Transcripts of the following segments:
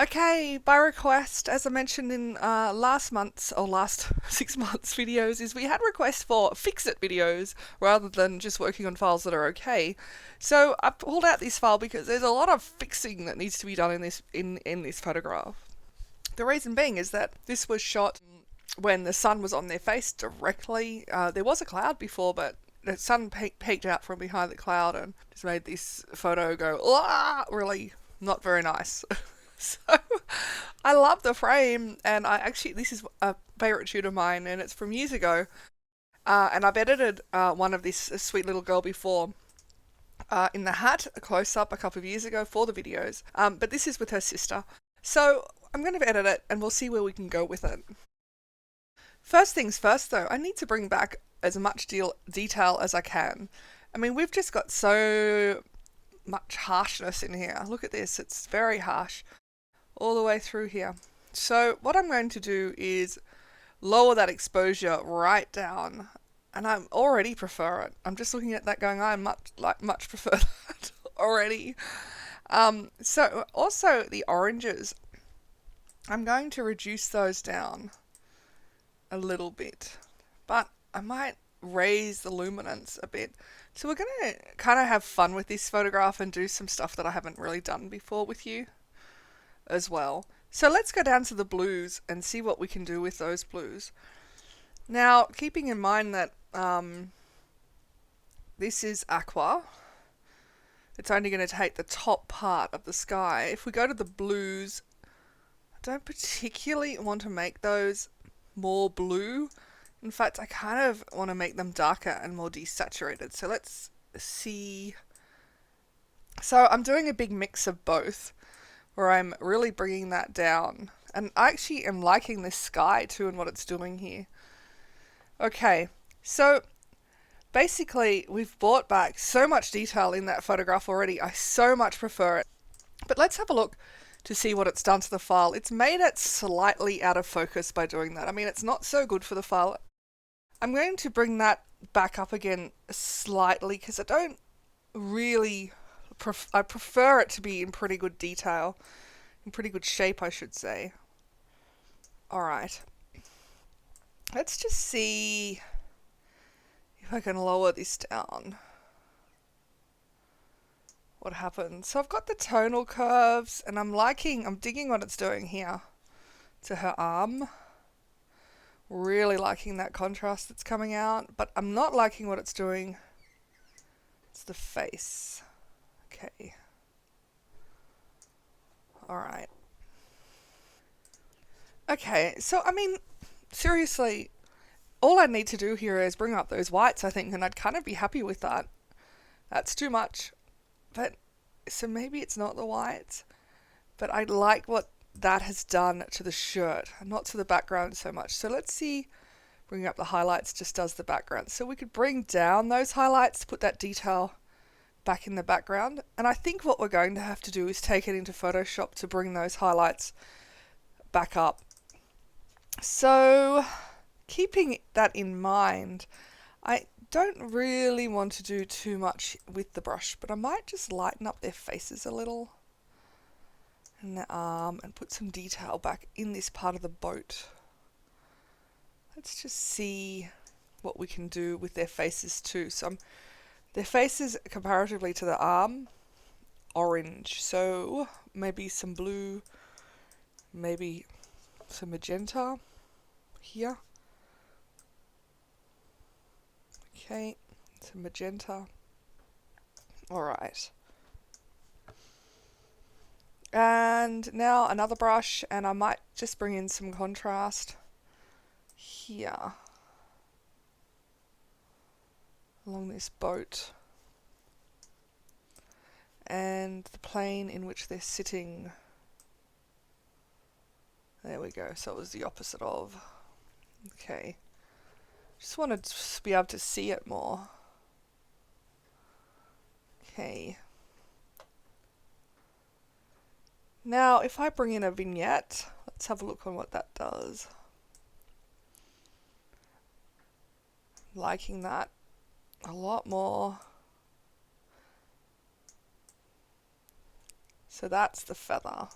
Okay, by request, as I mentioned in last month's or last 6 months videos, is we had requests for fix-it videos rather than just working on files that are okay. So I pulled out this file because there's a lot of fixing that needs to be done in this photograph. The reason being is that this was shot when the sun was on their face directly. There was a cloud before, but the sun peeked out from behind the cloud and just made this photo go, ah, really not very nice. So I love the frame, and this is a favorite shoot of mine, and it's from years ago. And I've edited one of this sweet little girl before in the hat, a close up a couple of years ago for the videos. But this is with her sister. So I'm going to edit it, and we'll see where we can go with it. First things first, though, I need to bring back as much detail as I can. I mean, we've just got so much harshness in here. Look at this, it's very harsh all the way through here. So what I'm going to do is lower that exposure right down, and I already prefer it. I'm just looking at that going, I much prefer that already. So also the oranges, I'm going to reduce those down a little bit, but I might raise the luminance a bit. So we're going to kind of have fun with this photograph and do some stuff that I haven't really done before with you as well. So let's go down to the blues and see what we can do with those blues. Now, keeping in mind that this is aqua, it's only going to take the top part of the sky. If we go to the blues, I don't particularly want to make those more blue. In fact, I kind of want to make them darker and more desaturated. So let's see. So I'm doing a big mix of both, where I'm really bringing that down. And I actually am liking this sky too and what it's doing here. Okay, so basically we've brought back so much detail in that photograph already. I so much prefer it. But let's have a look to see what it's done to the file. It's made it slightly out of focus by doing that. I mean, it's not so good for the file. I'm going to bring that back up again slightly because I don't really I prefer it to be in pretty good detail, in pretty good shape, I should say. Alright. Let's just see if I can lower this down. What happens? So I've got the tonal curves, and I'm digging what it's doing here to her arm. Really liking that contrast that's coming out, but I'm not liking what it's doing. It's the face. Okay. Alright. Okay, so I mean, seriously, all I need to do here is bring up those whites, I think, and I'd kind of be happy with that. That's too much. But, so maybe it's not the whites, but I like what that has done to the shirt, not to the background so much. So let's see, bringing up the highlights just does the background. So we could bring down those highlights to put that detail back in the background. And I think what we're going to have to do is take it into Photoshop to bring those highlights back up. So keeping that in mind, I don't really want to do too much with the brush, but I might just lighten up their faces a little and their arm and put some detail back in this part of the boat. Let's just see what we can do with their faces too. So their faces comparatively to the arm, orange. So maybe some blue, maybe some magenta here. Okay, some magenta. Alright. And now another brush, and I might just bring in some contrast here along this boat and the plane in which they're sitting. There we go, so it was the opposite of. Okay, just wanted to be able to see it more. Okay. Now, if I bring in a vignette, let's have a look on what that does. Liking that a lot more. So that's the feather.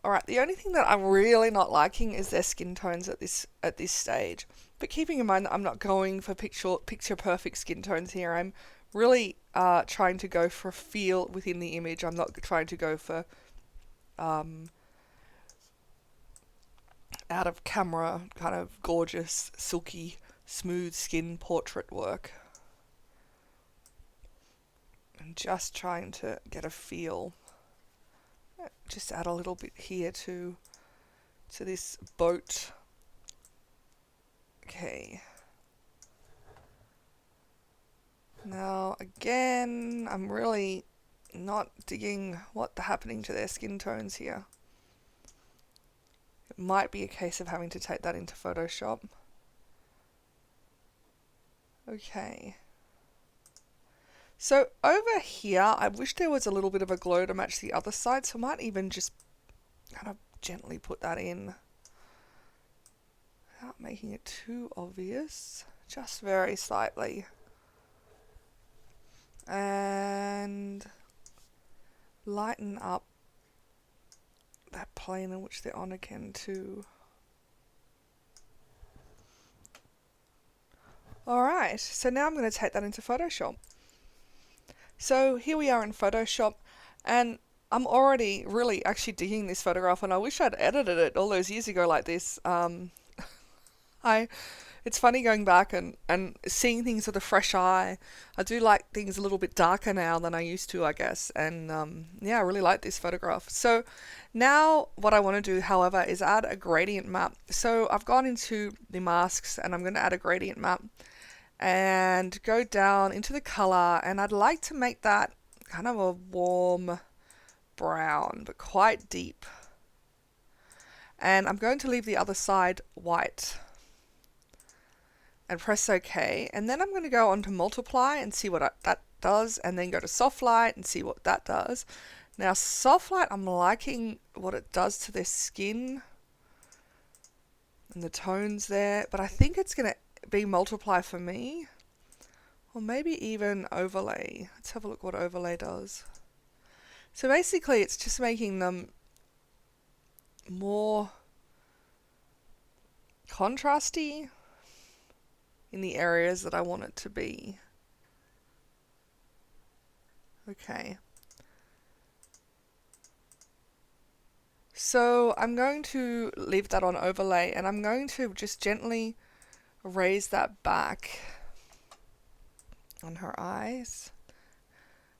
Alright, the only thing that I'm really not liking is their skin tones at this stage. But keeping in mind that I'm not going for picture perfect skin tones here, I'm really trying to go for a feel within the image. I'm not trying to go for out of camera kind of gorgeous, silky, smooth skin portrait work. I'm just trying to get a feel. Just add a little bit here to this boat. Okay. Now again, I'm really not digging what's happening to their skin tones here. It might be a case of having to take that into Photoshop. Okay. So over here, I wish there was a little bit of a glow to match the other side, so I might even just kind of gently put that in without making it too obvious, just very slightly. And lighten up that plane in which they're on again too. Alright, so now I'm going to take that into Photoshop. So here we are in Photoshop, and I'm already really actually digging this photograph, and I wish I'd edited it all those years ago like this. It's funny going back and seeing things with a fresh eye. I do like things a little bit darker now than I used to, I guess. And yeah, I really like this photograph. So now what I want to do, however, is add a gradient map. So I've gone into the masks and I'm going to add a gradient map and go down into the color. And I'd like to make that kind of a warm brown, but quite deep. And I'm going to leave the other side white. And press OK, and then I'm going to go on to multiply and see what that does, and then go to soft light and see what that does. Now soft light, I'm liking what it does to their skin and the tones there, but I think it's going to be multiply for me, or maybe even overlay. Let's have a look what overlay does. So basically it's just making them more contrasty in the areas that I want it to be. Okay. So I'm going to leave that on overlay, and I'm going to just gently raise that back on her eyes.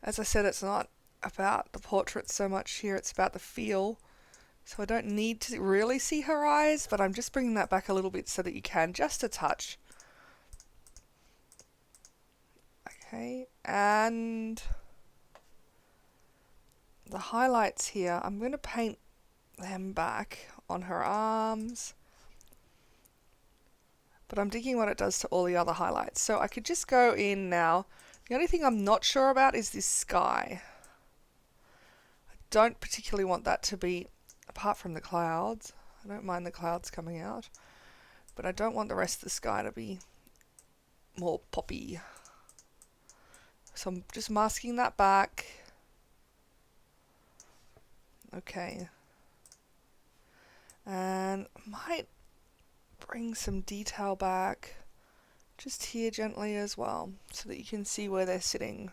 As I said, it's not about the portrait so much here, it's about the feel. So I don't need to really see her eyes, but I'm just bringing that back a little bit so that you can, just a touch. Okay, and the highlights here, I'm going to paint them back on her arms, but I'm digging what it does to all the other highlights. So I could just go in now. The only thing I'm not sure about is this sky. I don't particularly want that to be, apart from the clouds, I don't mind the clouds coming out, but I don't want the rest of the sky to be more poppy. So I'm just masking that back. Okay. And might bring some detail back just here gently as well, so that you can see where they're sitting.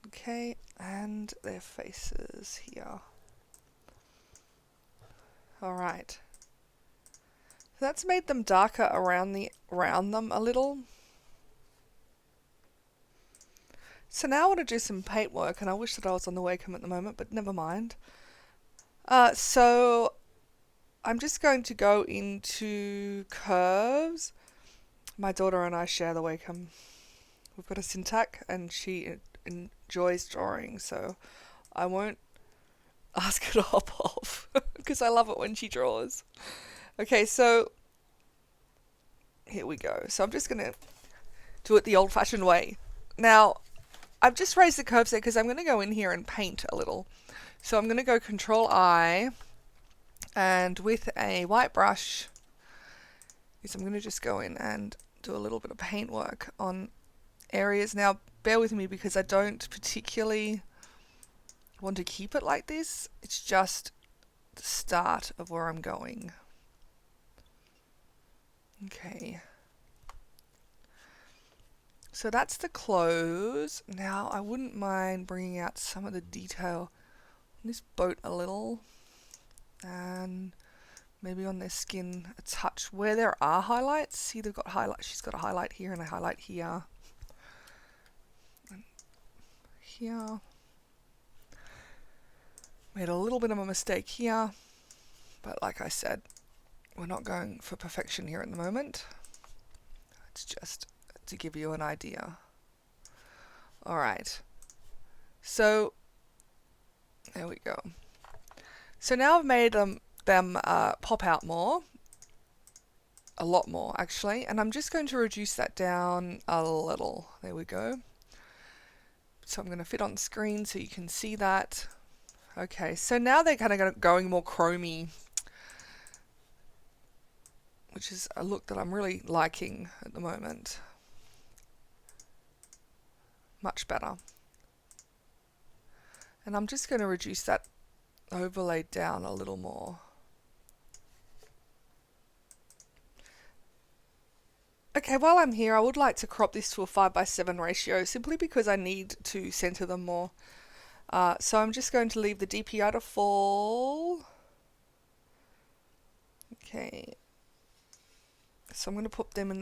Okay, and their faces here. Alright. So that's made them darker around them a little. So now I want to do some paint work, and I wish that I was on the Wacom at the moment, but never mind. So I'm just going to go into curves. My daughter and I share the Wacom. We've got a Syntac, and she enjoys drawing, so I won't ask her to hop off because I love it when she draws. Okay, so here we go. So I'm just going to do it the old-fashioned way. Now, I've just raised the curves there because I'm going to go in here and paint a little. So I'm going to go Control I, and with a white brush, I'm going to just go in and do a little bit of paint work on areas. Now, bear with me because I don't particularly want to keep it like this. It's just the start of where I'm going. Okay. So that's the clothes. Now I wouldn't mind bringing out some of the detail on this boat a little, and maybe on their skin a touch where there are highlights. See, they've got highlight. She's got a highlight here and a highlight here. And here. Made a little bit of a mistake here, but like I said, we're not going for perfection here at the moment. It's just to give you an idea. All right. So there we go. So now I've made them pop out more, a lot more actually, and I'm just going to reduce that down a little. There we go. So I'm going to fit on screen so you can see that. Okay, so now they're kind of going more chromy, which is a look that I'm really liking at the moment. Much better. And I'm just going to reduce that overlay down a little more. Okay, while I'm here, I would like to crop this to a 5:7 ratio simply because I need to center them more. So I'm just going to leave the DPI to fall. Okay. So I'm going to pop them in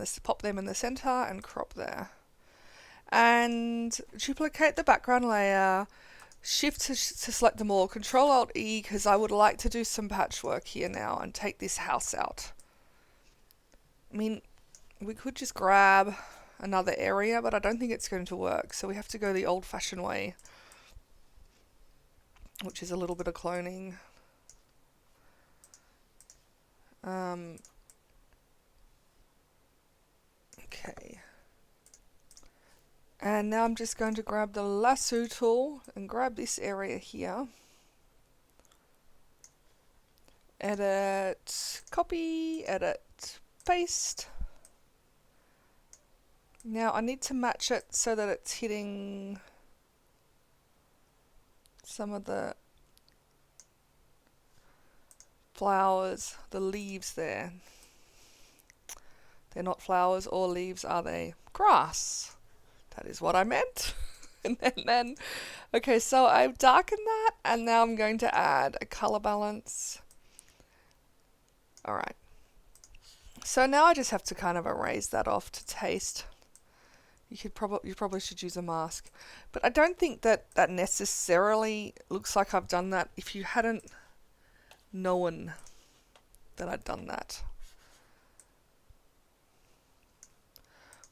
the center and crop there. And duplicate the background layer. Shift to select them all. Control Alt E because I would like to do some patchwork here now and take this house out. I mean, we could just grab another area, but I don't think it's going to work. So we have to go the old-fashioned way, which is a little bit of cloning. Okay. And now I'm just going to grab the lasso tool and grab this area here. Edit, copy, edit, paste. Now I need to match it so that it's hitting some of the flowers, the leaves there. They're not flowers or leaves, are they? Grass. That is what I meant. and then, okay, so I've darkened that, and now I'm going to add a color balance. All right. So now I just have to kind of erase that off to taste. You probably should use a mask, but I don't think that necessarily looks like I've done that if you hadn't known that I'd done that.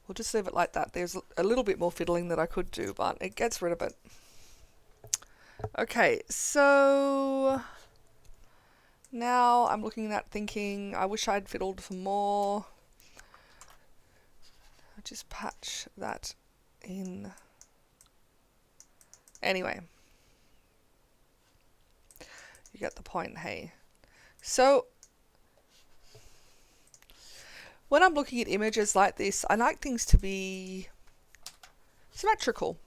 We'll just leave it like that. There's a little bit more fiddling that I could do, but it gets rid of it. Okay, so now I'm looking at thinking, I wish I'd fiddled for more. I'll just patch that in. Anyway, you get the point, hey. So when I'm looking at images like this, I like things to be symmetrical.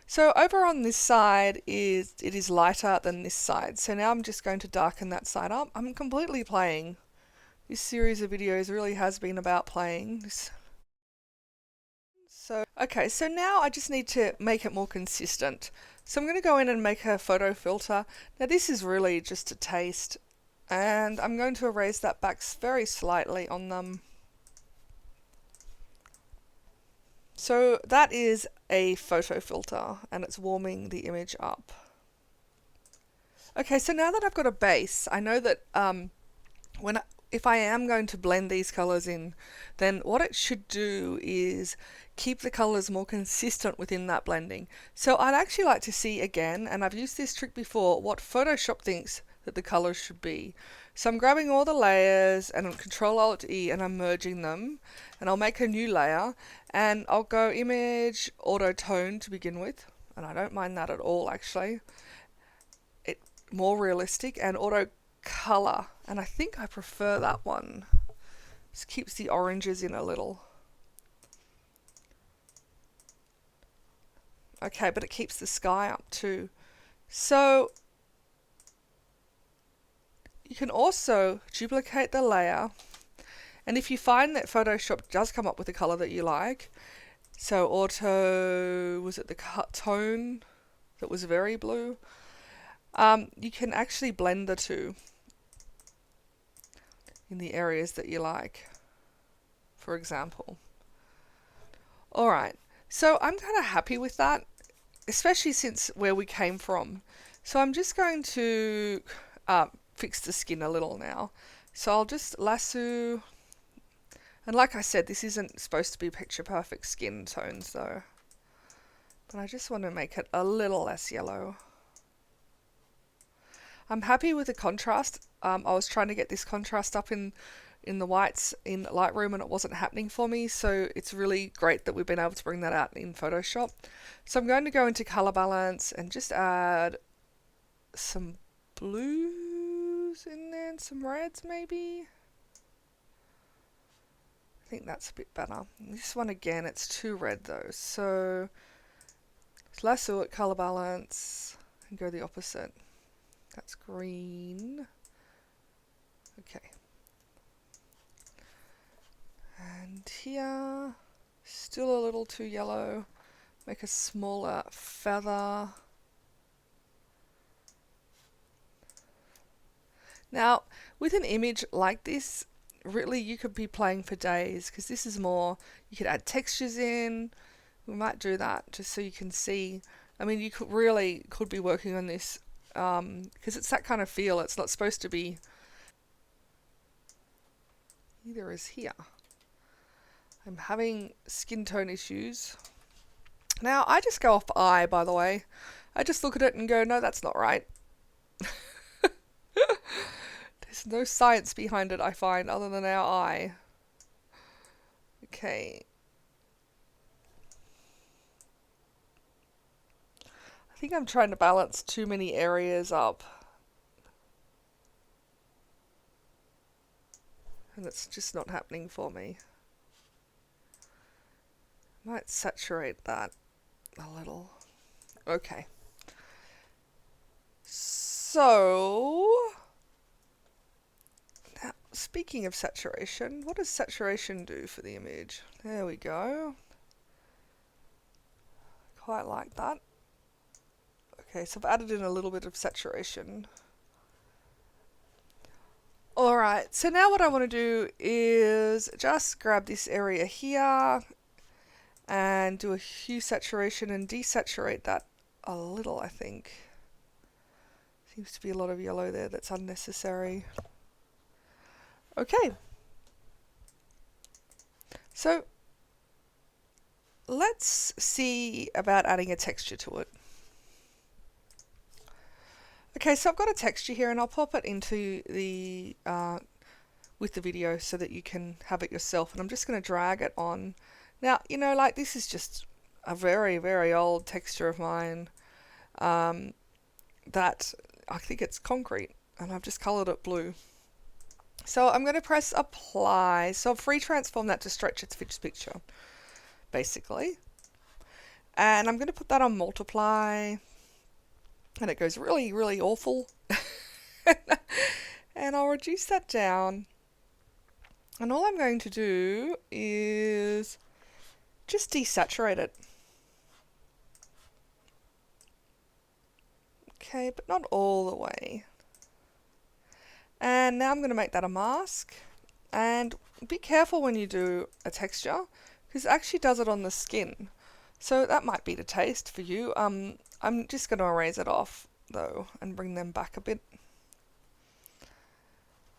So over on this side it is lighter than this side. So now I'm just going to darken that side up. I'm completely playing. This series of videos really has been about playing. So, okay, so now I just need to make it more consistent. So I'm going to go in and make a photo filter. Now this is really just a taste, and I'm going to erase that back very slightly on them. So that is a photo filter, and it's warming the image up. Okay, so now that I've got a base, I know that if I am going to blend these colors in, then what it should do is keep the colors more consistent within that blending. So I'd actually like to see again, and I've used this trick before, what Photoshop thinks that the colors should be. So I'm grabbing all the layers and I'm Control Alt E and I'm merging them, and I'll make a new layer and I'll go Image, Auto Tone to begin with, and I don't mind that at all actually. It more realistic, and Auto Color, and I think I prefer that one. Just keeps the oranges in a little. Okay, but it keeps the sky up too. So you can also duplicate the layer, and if you find that Photoshop does come up with a color that you like, so auto, was it the tone that was very blue? You can actually blend the two in the areas that you like, for example. Alright, so I'm kind of happy with that, especially since where we came from. So I'm just going to fix the skin a little now. So I'll just lasso, and like I said, this isn't supposed to be picture perfect skin tones though, but I just want to make it a little less yellow. I'm happy with the contrast. I was trying to get this contrast up in the whites in Lightroom and it wasn't happening for me, so it's really great that we've been able to bring that out in Photoshop. So I'm going to go into color balance and just add some blues in there and some reds maybe. I think that's a bit better. This one again, it's too red though, so lasso at color balance and go the opposite. That's green. Okay. And here, still a little too yellow. Make a smaller feather. Now, with an image like this, really you could be playing for days, because this is more, you could add textures in. We might do that just so you can see. I mean, you could be working on this because it's that kind of feel. It's not supposed to be. Neither is here. I'm having skin tone issues. Now, I just go off eye, by the way. I just look at it and go, no, that's not right. There's no science behind it, I find, other than our eye. Okay. I think I'm trying to balance too many areas up. And it's just not happening for me. Might saturate that a little. Okay. So, now, speaking of saturation, what does saturation do for the image? There we go. Quite like that. Okay, so I've added in a little bit of saturation. Alright, so now what I want to do is just grab this area here and do a hue saturation and desaturate that a little, I think. Seems to be a lot of yellow there that's unnecessary. Okay. So let's see about adding a texture to it. Okay, so I've got a texture here and I'll pop it into the with the video so that you can have it yourself, and I'm just going to drag it on. Now, you know, like this is just a very, very old texture of mine that I think it's concrete, and I've just colored it blue. So I'm going to press apply. So I've free transformed that to stretch its picture, basically. And I'm going to put that on multiply. And it goes really, really awful. And I'll reduce that down. And all I'm going to do is just desaturate it. Okay, but not all the way. And now I'm going to make that a mask. And be careful when you do a texture, because it actually does it on the skin. So that might be the taste for you. I'm just going to erase it off though and bring them back a bit.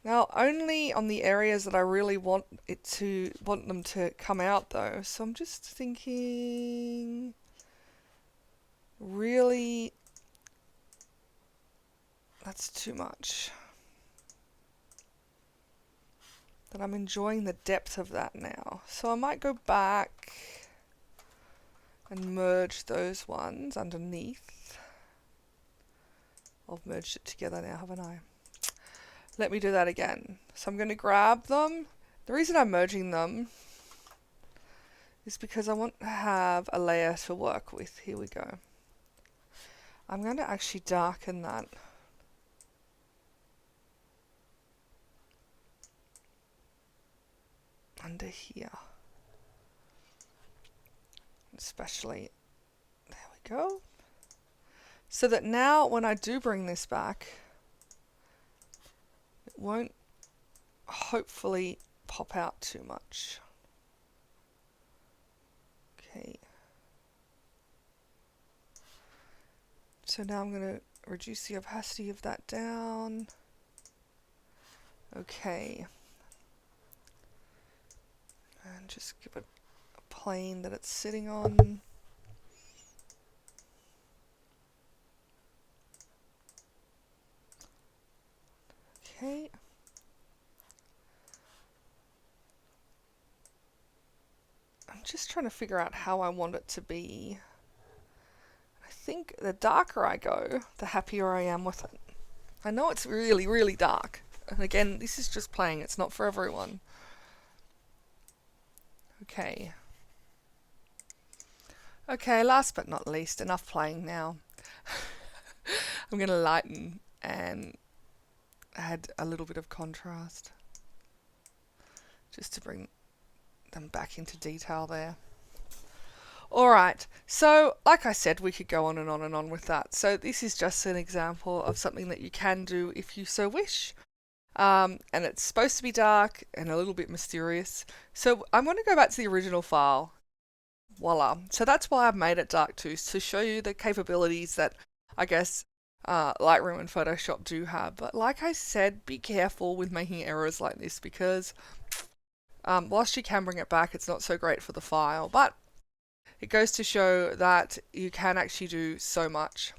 Now only on the areas that I really want them to come out though. So I'm just thinking really that's too much. But I'm enjoying the depth of that now. So I might go back and merge those ones underneath. I've merged it together now, haven't I? Let me do that again. So I'm going to grab them. The reason I'm merging them is because I want to have a layer to work with. Here we go. I'm going to actually darken that. Under here. Especially, there we go. So that now when I do bring this back, it won't hopefully pop out too much. Okay. So now I'm going to reduce the opacity of that down. Okay. And just give it a plane that it's sitting on. Okay. I'm just trying to figure out how I want it to be. I think the darker I go, the happier I am with it. I know it's really, really dark. And again, this is just playing. It's not for everyone. Okay. Okay, last but not least, enough playing now. I'm going to lighten and add a little bit of contrast. Just to bring them back into detail there. Alright, so like I said, we could go on and on and on with that. So this is just an example of something that you can do if you so wish. And it's supposed to be dark and a little bit mysterious. So I'm going to go back to the original file. Voila. So that's why I've made it dark too, to show you the capabilities that I guess Lightroom and Photoshop do have. But like I said, be careful with making errors like this because whilst you can bring it back, it's not so great for the file. But it goes to show that you can actually do so much.